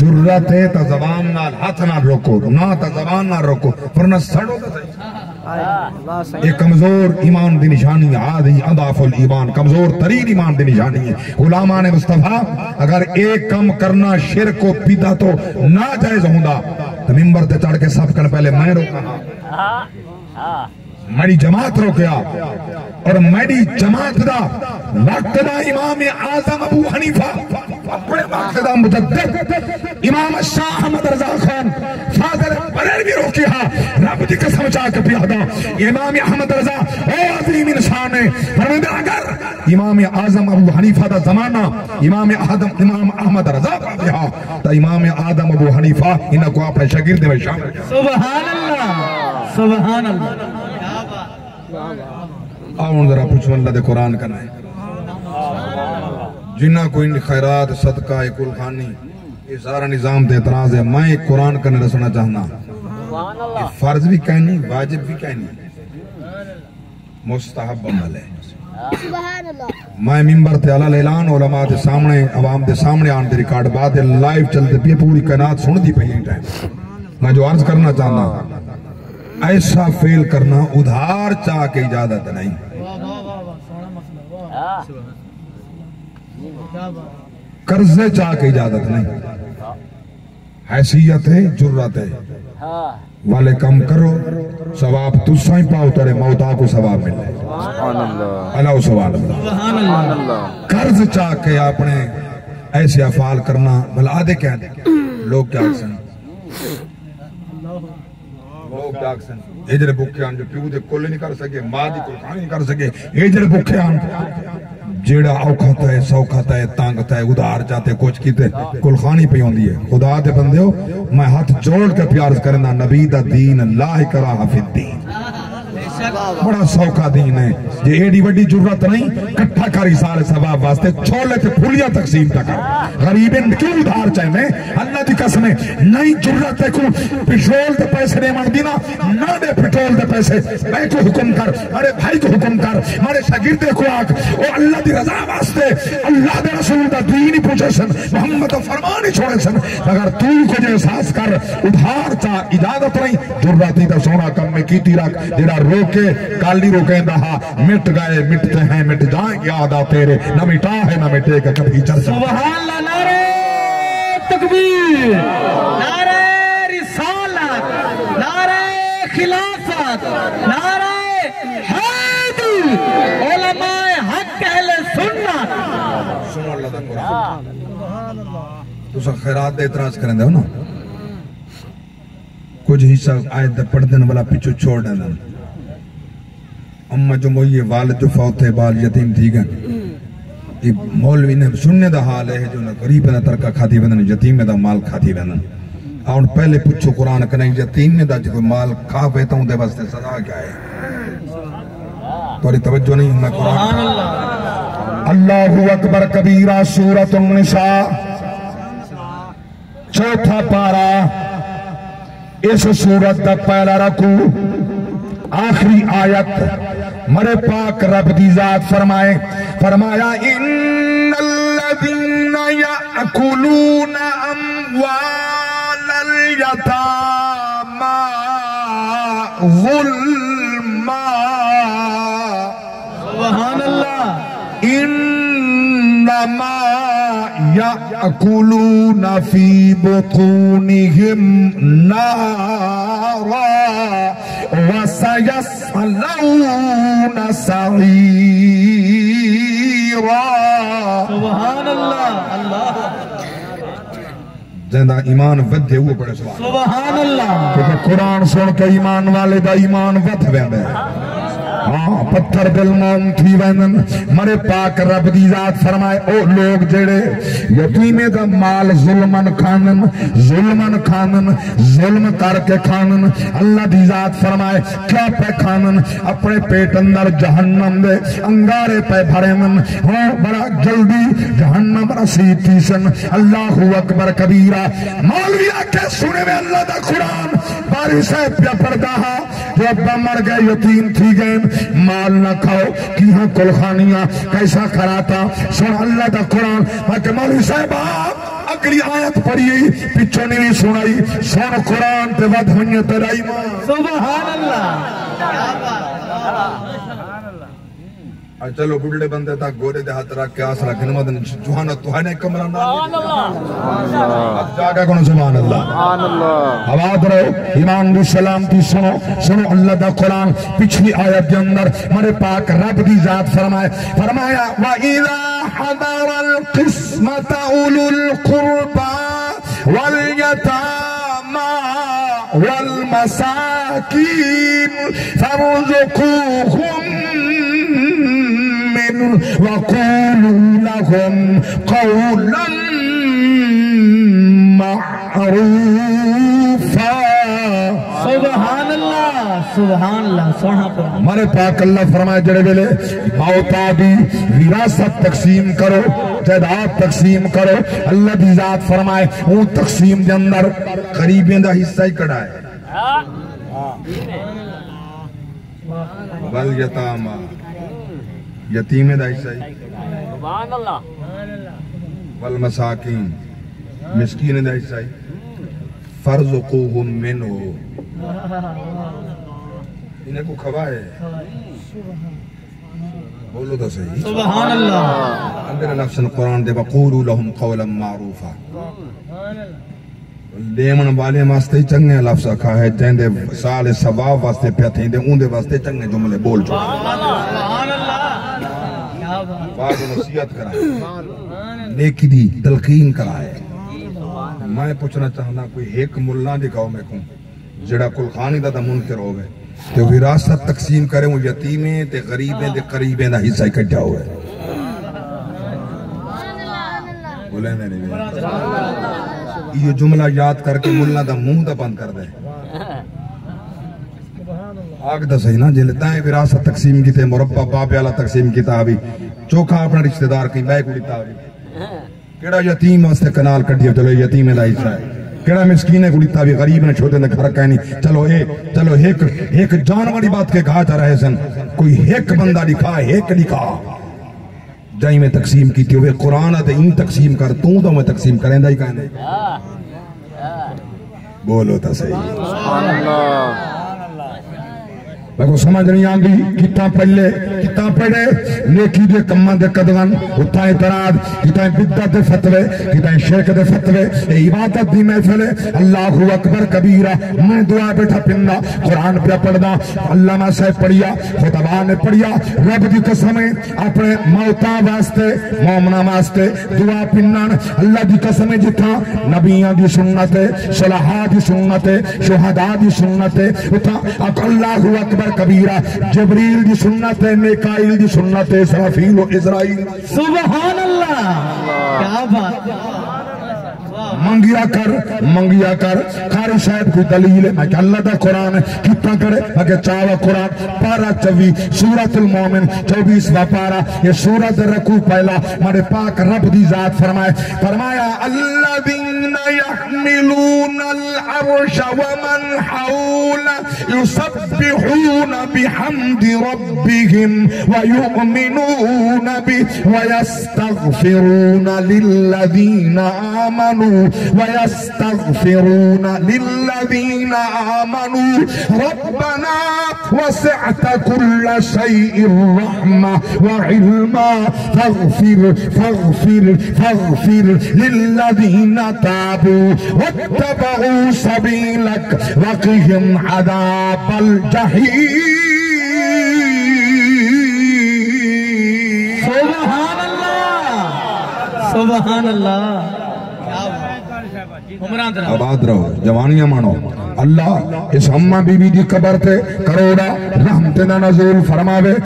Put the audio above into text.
جرت ہے تا زبان نال ہاتھ نہ روکو نہ تا زبان نہ روکو ورنہ سڑو تا صحیح یہ کمزور ایمان دی نشانی ہے آدھی اضعف الایمان کمزور ترین ایمان دی نشانی ہے غلامان مصطفیٰ اگر ایک کم کرنا شرک و بدعت تو ناجائز ہوندا تو منبر تے چڑھ کے سب کن پہلے میں روکا میری جماعت روکیا اور میری جماعت دا وقت دا امام اعظم ابو حنیفہ اپنے وقت دا مجدد امام شاہ احمد رضا خان فاضل بریلوی روکیا رب دی قسم چاہ کے پیادا امام احمد رضا او عظیم انسان ہے فرمائے اگر امام اعظم ابو حنیفہ دا زمانہ امام احمد رضا رہا تا امام اعظم ابو حنیفہ انہاں کو اپنے شاگرد میں شامل سبحان اللہ سبحان اللہ آؤں ذرا پوچھو اللہ دے قرآن کرنا ہے جنہ کوئی خیرات صدقہ کل خانی یہ سارا نظام دے اعتراض ہے میں قرآن کرنے رسنا چاہنا یہ فرض بھی کہنی واجب بھی کہنی مستحب عمل ہے میں ممبر تے علی اعلان علماء دے سامنے عوام دے سامنے آن دے ریکارڈ بعد لائیو چلتے پی پوری کائنات سن دی پہی ٹائم میں جو عرض کرنا چاہنا ایسا فیل کرنا ادھار چاہ کے اجازت نہیں قرضے چاہ کے اجازت نہیں حیثیت ہے جرت ہے والے کم کرو ثواب تُسا ہی پاؤ ترے موتا کو ثواب ملے اللہ سبحان اللہ قرض چاہ کے اپنے ایسے افعال کرنا بل آدھے کہہ دیں لوگ کیا سن ایجر بکھے آن جو پیو دے کل نہیں کر سکے ماں دی کل کھانی نہیں کر سکے ایجر بکھے آن جیڑا اوکھاتا ہے سوکھاتا ہے تانگتا ہے ادھار جاتے کچھ کیتے کل خانی پہ ہوندی ہے خدا دے بندے ہو میں ہاتھ جوڑ کے پیار کرنا نبی دا دین لا اکراہ فی الدین بڑا سوکھا دین ہے یہ ایڈی وڈی جرت نہیں کٹھا کری سارے ثواب واسطے چھولے تے پھولیاں تقسیم تکا غریبیں کیوں ادھار چاہنے اللہ دی قسم نہیں جرت ہے کو پٹرول دے پیسے دے من دینا نہ دے پٹرول دے پیسے میں کو حکم کر میرے بھائی کو حکم کر میرے شاگردے کو آگ او اللہ دی رضا واسطے اللہ دے رسول دا دین ہی پوچھے سن محمد فرمان ہی چھوڑے سن اگر تو کو جو احساس کر ادھار چاہ اجازت نہیں جرتی دا سونا کم میں کیتی رکھ جیڑا روکے کالی روکیں دہا مٹ گئے مٹتے ہیں مٹ جائیں گے آدھا تیرے نہ مٹا ہے نہ مٹے گا کبھی چرچا سبحان اللہ نعرہ تکبیر نعرہ رسالت نعرہ خلافت نعرہ حیدی علماء حق اہل سنت سنو اللہ دا قرآن تو سا خیرات دے اعتراض کریں دے ہو نا کچھ حصہ آیت دے پڑھ دن والا پیچھو چھوڑ دیں اما جو موئی والد جو فوت ہے بال یتیم تھی گئن یہ مولوی نے سننے دا حال ہے جو نہ غریب نہ ترکہ کھاتی بندن یتیم دا مال کھاتی بندن اور پہلے پچھو قرآن کرنے یتیم دا جو مال کھا پیتا ہوں دے بستے صدا کیا ہے توری توجہ نہیں میں قرآن اللہ اکبر کبیرہ سورۃ النساء چوتھا پارا اس سورت دا پہلا رکوع آخری آیت مرے پاک رب دی ذات فرمایا ان الذین یأکلون اموال الیتامی ظلما سبحان اللہ انما یأکلون فی بطونہم نارا وَسَيَصْلَوْنَ سَعِيرًا سبحان اللہ زندہ ایمان ودھے ہوئے پڑے سبحان اللہ کیونکہ قرآن سن کے ایمان والے دا ایمان ودھ ویندے ہاں پتھر دل موم تھی وینن مرے پاک رب دی ذات فرمائے او لوگ جڑے یتیمے دا مال ظلمن کھانن ظلم کر کے کھانن اللہ دی ذات فرمائے کیا پہ کھانن اپنے پیٹ اندر جہنم دے انگارے پہ بھرینن ہاں بڑا جلدی جہنم رسید تیسن اللہ اکبر کبیرہ مولویہ کے سنے میں اللہ دا قرآن باری سے پیا پردہ جو ابا مر گئے یتیم تھی گئے مال نہ کھاؤ کیہاں کل خانیاں کیسا کراتا سن اللہ دا قرآن کہ مولوی صاحب اگلی آیت پڑھی پچھو نہیں سنائی سن قرآن تے ود ہوئیں ترائی ماں سبحان اللہ چلو بڑھڑے بندے تھا گورے دے ہاتھ رکھ کے آس رکھنے مدن جوہانا تو ہے نے کمرہ اب جاگا کونو سبحان اللہ آواز رہو ایمان دی سلامتی سنو اللہ دا قرآن پچھلی آیت کے اندر مرے پاک رب دی ذات فرمایا وَإِذَا حَضَرَ الْقِسْمَةَ أُولُو الْقُرْبَى وَالْيَتَامَى وَالْمَسَاكِينُ فَارْزُقُوهُم وَقُولُوا لَهُمْ قَوْلًا مَعْرُوفًا سبحان اللہ سبحان اللہ سونا پر ہمارے پاک اللہ فرمائے جڑے بلے موتا بھی وراثت تقسیم کرو جائیداد تقسیم کرو اللہ دی ذات فرمائے وہ تقسیم دے اندر قریبیں دا حصہ ہی کڑا ہے والیتاما یتیمیں دا حصہ ہی سبحان اللہ والمساکین مسکین دا حصہ ہی فرزقوہم منہو انہیں کو کھوا ہے بولو تو صحیح سبحان اللہ اندر نفس قرآن دے وقولوا لهم قولا معروفا دیمن والے واسطے چنگے لفظ کھا ہے جن دے سال ثواب واسطے پیا تھیں دے اون دے واسطے چنگے جملے بول چکے سبحان اللہ بعد نصیحت کرائے نیکی دی تلقین کرائے میں پوچھنا چاہنا کوئی ایک ملہ دکھاؤ میں کوں جڑا کل خانی دا منکر ہو گئے تو وراثت تقسیم کرے وہ یتیمیں تے غریبیں تے قریبیں دا حصہ اکٹھا ہوئے بولیں دے نہیں یہ جملہ یاد کر کے ملہ دا منہ دا بند کر دے آگ دا صحیح نا جلتا ہے وراثت تقسیم کی تے مربع باپ والا تقسیم کی تابی چوکھا اپنا رشتہ دار کی بیک اڑی تابی کیڑا یتیم واسطے کنال کٹیا چلو یتیم دا حصہ ہے کیڑا مسکین ہے کڑیتا بھی غریب نے چھوٹے نے گھر کہنی چلو ایک جانوری بات کے کہا چاہ رہے سن کوئی ایک بندہ لکھا ایک لکھا جائی میں تقسیم کی تھی وہ قرآن آتے ان تقسیم کر تو میں تقسیم کریں دا ہی کہنے بولو تا صحیح سبحان اللہ میں کو سمجھ نہیں آنگی کتنا پہلے کتنا پڑھے نیکی دے کمان دے قدغن اتھا اعتراض کتنا بدت دے فتوے کتنا شرک دے فتوے عبادت دی محفلے اللہ اکبر کبیرہ میں دعا بیٹھا پننا قرآن پہ پڑھنا علامہ صاحب پڑھیا خطبہ نے پڑھیا رب دی قسمیں اپنے موتا واسطے مومنہ واسطے دعا پننا اللہ دی قسمیں جتھا نبیان دی سنتے صلحہ دی سنتے شہداء دی سنتے اتھا اللہ اکبر کبیرہ جبریل دی سنت ہے میکائیل دی سنت ہے اسرافیل و اسرائیل سبحان اللہ کیا بات منگیا کر قاری صاحب کوئی دلیل ہے میں کہ اللہ دا قرآن ہے کتنا کرے میں کہ چاوا قرآن پارا 24 سورۃ المومن 24 پارا یہ سورۃ رکوع پہلا ہمارے پاک رب دی ذات فرمایا الذین یحملون العرش ومن حول یسبحون بحمد ربهم ویؤمنون به ویستغفرون للذین آمنوا ويستغفرون للذين آمنوا ربنا وسعت كل شيء رحمة وعلما فاغفر للذين تابوا واتبعوا سبيلك وقهم عذاب الجحيم سبحان اللہ آباد رہو جوانیاں مانو اللہ اس امہ بی بی دی قبر تے کروڑا رحمتنا نزول فرماوے